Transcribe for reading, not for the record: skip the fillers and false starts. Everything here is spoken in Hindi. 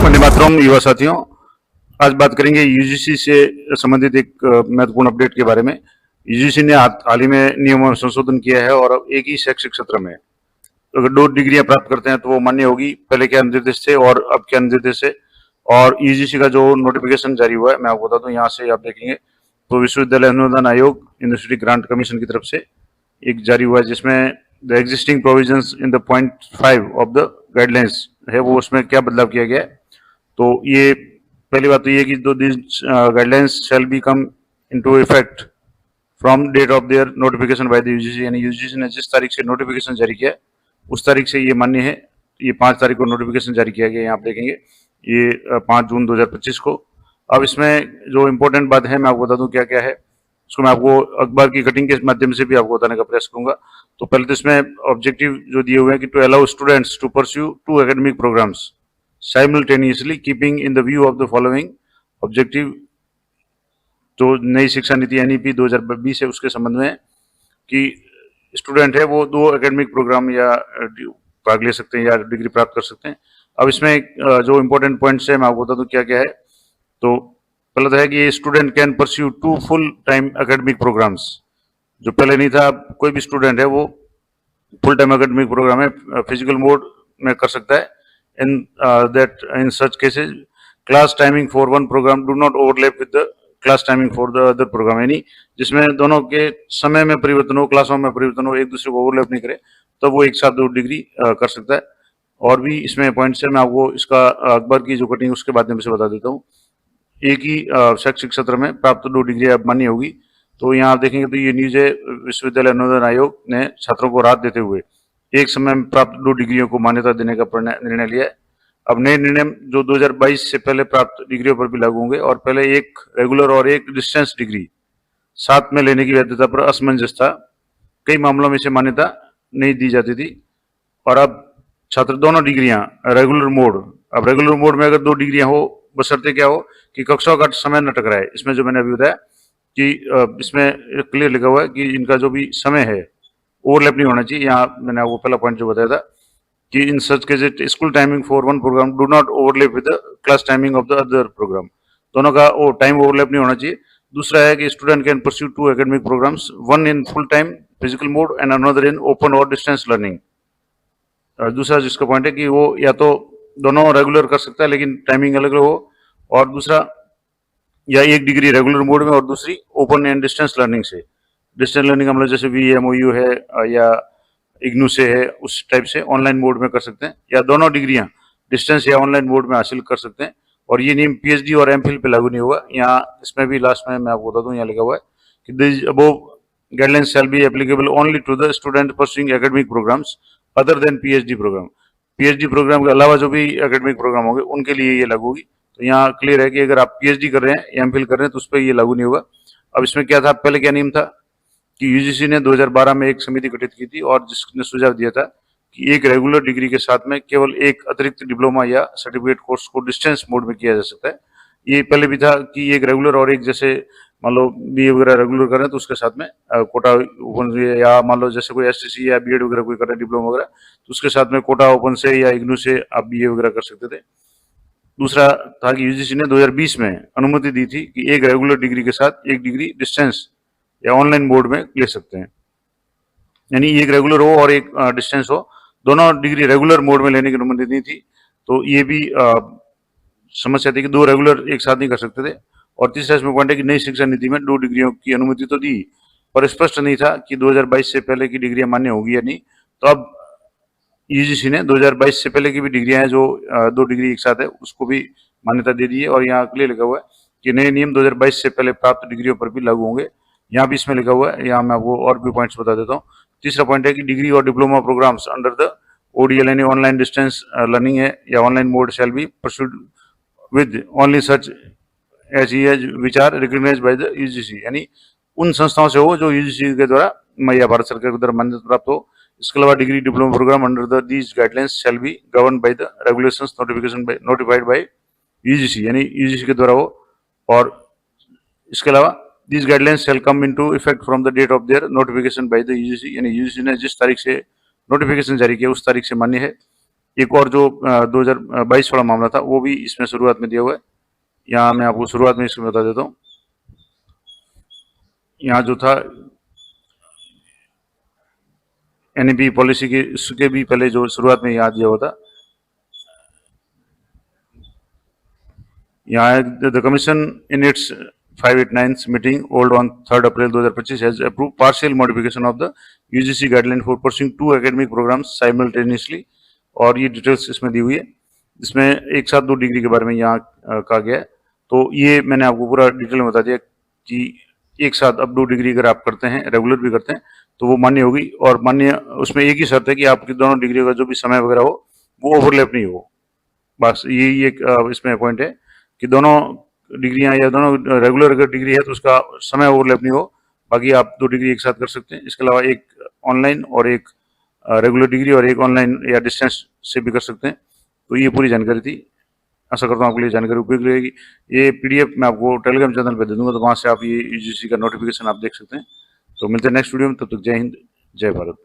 वंदे मातरम युवा साथियों, आज बात करेंगे यूजीसी से संबंधित एक महत्वपूर्ण अपडेट के बारे में। यूजीसी ने हाल ही में नियमों में संशोधन किया है और अब एक ही शैक्षिक सत्र में अगर 2 डिग्रियां प्राप्त करते हैं तो वो मान्य होगी। पहले क्या निर्देश थे और अब क्या निर्देश है, और यूजीसी का जो नोटिफिकेशन जारी हुआ है मैं आपको बता दूं, यहाँ से आप देखेंगे तो विश्वविद्यालय अनुदान आयोग यूनिवर्सिटी ग्रांट कमीशन की तरफ से एक जारी हुआ है, जिसमें the existing provisions in the point 5 of the guidelines है, वो उसमें क्या बदलाव किया गया है। तो ये पहली बात तो ये कि this guidelines shall be come into effect from date of their notification by the UGC, यानी यूजीसी ने जिस तारीख से नोटिफिकेशन जारी किया है उस तारीख से ये मान्य है। ये 5 तारीख को नोटिफिकेशन जारी किया गया, यहाँ आप देखेंगे ये 5 जून 2025 को। अब इसमें जो इम्पोर्टेंट बात है मैं आपको बता दूं क्या क्या है, उसको मैं आपको अखबार की कटिंग के माध्यम से भी आपको बताने का प्रयास करूंगा। तो पहले तो इसमें ऑब्जेक्टिव जो दिए हुए हैं कि to allow students to pursue 2 academic programmes simultaneously keeping in the view of the following objective. जो नई शिक्षा नीति एनईपी 2020 है उसके संबंध में कि स्टूडेंट है वो 2 एकेडमिक प्रोग्राम या भाग ले सकते हैं या डिग्री प्राप्त कर सकते हैं। अब इसमें जो इम्पोर्टेंट पॉइंट्स है मैं आपको बता दूं क्या क्या है। तो पहला तो है कि student can pursue 2 full time academic programs, जो पहले नहीं था। कोई भी स्टूडेंट है वो फुल टाइम एकेडमिक प्रोग्राम है फिजिकल मोड में कर सकता है। In such cases class timing for one program do not overlap with the class timing for the other program, यानी जिसमें दोनों के समय में परिवर्तन हो, क्लासों में परिवर्तन हो, एक दूसरे को ओवरलैप नहीं करे, तो वो एक साथ 2 डिग्री कर सकता है। और भी इसमें पॉइंट्स है, मैं आपको इसका अखबार की जो कटिंग उसके माध्यम से बता देता हूँ। एक ही शैक्षिक सत्र में प्राप्त 2 डिग्री अब मान्य होगी। तो यहाँ आप देखेंगे तो ये न्यूज है, विश्वविद्यालय अनुदान आयोग ने छात्रों को राहत देते हुए एक समय में प्राप्त 2 डिग्रियों को मान्यता देने का निर्णय लिया है। अब नए निर्णय जो 2022 से पहले प्राप्त डिग्रियों पर भी लागू होंगे, और पहले एक रेगुलर और एक डिस्टेंस डिग्री साथ में लेने की वैधता पर असमंजस था। कई मामलों में इसे मान्यता नहीं दी जाती थी, और अब छात्र दोनों डिग्रियां रेगुलर मोड, अब रेगुलर मोड में अगर 2 डिग्रियां हो, बशर्ते क्या हो कि कक्षाओं का समय न टकराए। इसमें जो मैंने अभी बताया कि इसमें क्लियर लिखा हुआ है कि इनका जो भी समय है ओवरलैप नहीं होना चाहिए। यहाँ मैंने आपको पहला पॉइंट जो बताया था कि in such case school timing for one program do not overlap with the class timing of the other program, दोनों का वो टाइम ओवरलैप नहीं होना चाहिए। दूसरा है कि student can pursue 2 academic programmes, one in full time physical mode and another in open और डिस्टेंस लर्निंग। दूसरा जिसका पॉइंट है कि वो या तो दोनों रेगुलर कर सकता है लेकिन टाइमिंग अलग अलग हो, और दूसरा या एक डिग्री रेगुलर मोड में और दूसरी ओपन एंड डिस्टेंस लर्निंग से। डिस्टेंस लर्निंग हम लोग जैसे VMOU है या इग्नू से है, उस टाइप से ऑनलाइन मोड में कर सकते हैं, या दोनों डिग्रियां डिस्टेंस या ऑनलाइन मोड में हासिल कर सकते हैं। और ये नियम PhD और MPhil पे लागू नहीं होगा। यहाँ इसमें भी लास्ट में मैं आपको बता दूं, यहाँ लिखा हुआ है कि this above guidelines shall be applicable only to the student pursuing academic programmes other than PhD programme. PhD programme के अलावा जो भी एकेडमिक प्रोग्राम होंगे उनके लिए ये लागू होगी। तो यहाँ क्लियर है कि अगर आप PhD कर रहे हैं या MPhil कर रहे हैं तो उस पर ये लागू नहीं होगा। अब इसमें क्या था, पहले क्या नियम था कि यूजीसी ने 2012 में एक समिति गठित की थी और जिसने सुझाव दिया था कि एक रेगुलर डिग्री के साथ में केवल एक अतिरिक्त डिप्लोमा या सर्टिफिकेट कोर्स को डिस्टेंस मोड में किया जा सकता है। ये पहले भी था कि एक रेगुलर और एक, जैसे मान लो BA वगैरह रेगुलर कर रहे हैं तो उसके साथ में कोटा ओपन से, या मान लो जैसे कोई STC या BEd वगैरह कोई कर रहे हैं डिप्लोमा वगैरह, तो उसके साथ में कोटा ओपन से या इग्नू से आप BA वगैरह कर सकते थे। दूसरा था कि यूजीसी ने 2020 में अनुमति दी थी कि एक रेगुलर डिग्री के साथ एक डिग्री डिस्टेंस या ऑनलाइन मोड में ले सकते हैं, यानी एक रेगुलर हो और एक डिस्टेंस हो, दोनों डिग्री रेगुलर मोड में लेने की अनुमति दी थी। तो ये भी समस्या थी कि 2 रेगुलर एक साथ नहीं कर सकते थे। और तीसरा इसमें पॉइंट है कि नई शिक्षा नीति में 2 डिग्रियों की अनुमति तो दी, पर स्पष्ट नहीं था कि 2022 से पहले की डिग्रियां मान्य होगी या नहीं। तो अब यूजीसी ने 2022 से पहले की भी डिग्रियां हैं जो 2 डिग्री एक साथ है उसको भी मान्यता दे दी है। और यहाँ क्लियर लिखा हुआ है कि नए नियम 2022 से पहले प्राप्त डिग्रियों पर भी लागू होंगे। यहाँ भी इसमें लिखा हुआ है, यहाँ मैं आपको और भी पॉइंट्स बता देता हूँ। तीसरा पॉइंट है कि डिग्री और diploma programmes under the ODL यानी ऑनलाइन डिस्टेंस लर्निंग है या online mode shall be pursued with only such as which are recognised by the UGC, यानी उन संस्थाओं से हो जो यूजीसी के द्वारा या भारत सरकार के द्वारा मान्यता प्राप्त हो। इसके अलावा degree diploma programme under the these guidelines shall be govern by the regulations notified by UGC, यानी यूजीसी के द्वारा हो। और इसके अलावा these guidelines shall come into effect from the date of their notification by the UGC, यानी UGC ने जिस तारीख से नोटिफिकेशन जारी किया उस तारीख से मान्य है। एक और जो 2022 वाला मामला था वो भी इसमें शुरुआत में दिया हुआ है। यहाँ मैं आपको शुरुआत में इसमें बता देता हूँ। यहाँ जो था एनईपी पॉलिसी के इसके भी पहले जो शुरुआत में यहाँ दिया हुआ था, यहाँ the commission in its 589 meeting held on 3 April 2025 has approve partial modification of the UGC guideline for pursuing 2 academic programmes simultaneously, और ये डिटेल्स इसमें दी हुई है, जिसमें एक साथ 2 डिग्री के बारे में यहाँ कहा गया है। तो ये मैंने आपको पूरा डिटेल में बता दिया कि एक साथ अब 2 डिग्री अगर आप करते हैं, रेगुलर भी करते हैं, तो वो मान्य होगी, और मान्य उसमें एक ही शर्त है कि आपकी दोनों डिग्री का जो भी समय वगैरह हो वो ओवरलैप नहीं हो। बस यही एक इसमें पॉइंट है कि दोनों डिग्रियां या दोनों रेगुलर अगर डिग्री है तो उसका समय ओवरलैप नहीं हो, बाकी आप 2 डिग्री एक साथ कर सकते हैं। इसके अलावा एक ऑनलाइन और एक रेगुलर डिग्री और एक ऑनलाइन या डिस्टेंस से भी कर सकते हैं। तो ये पूरी जानकारी थी। आशा करता हूँ आपके लिए जानकारी उपयोगी रहेगी। ये पीडीएफ मैं आपको टेलीग्राम चैनल पे दे दूंगा, तो वहाँ से आप ये यूजीसी का नोटिफिकेशन आप देख सकते हैं। तो मिलते हैं नेक्स्ट वीडियो में, तब तक जय हिंद, जय भारत।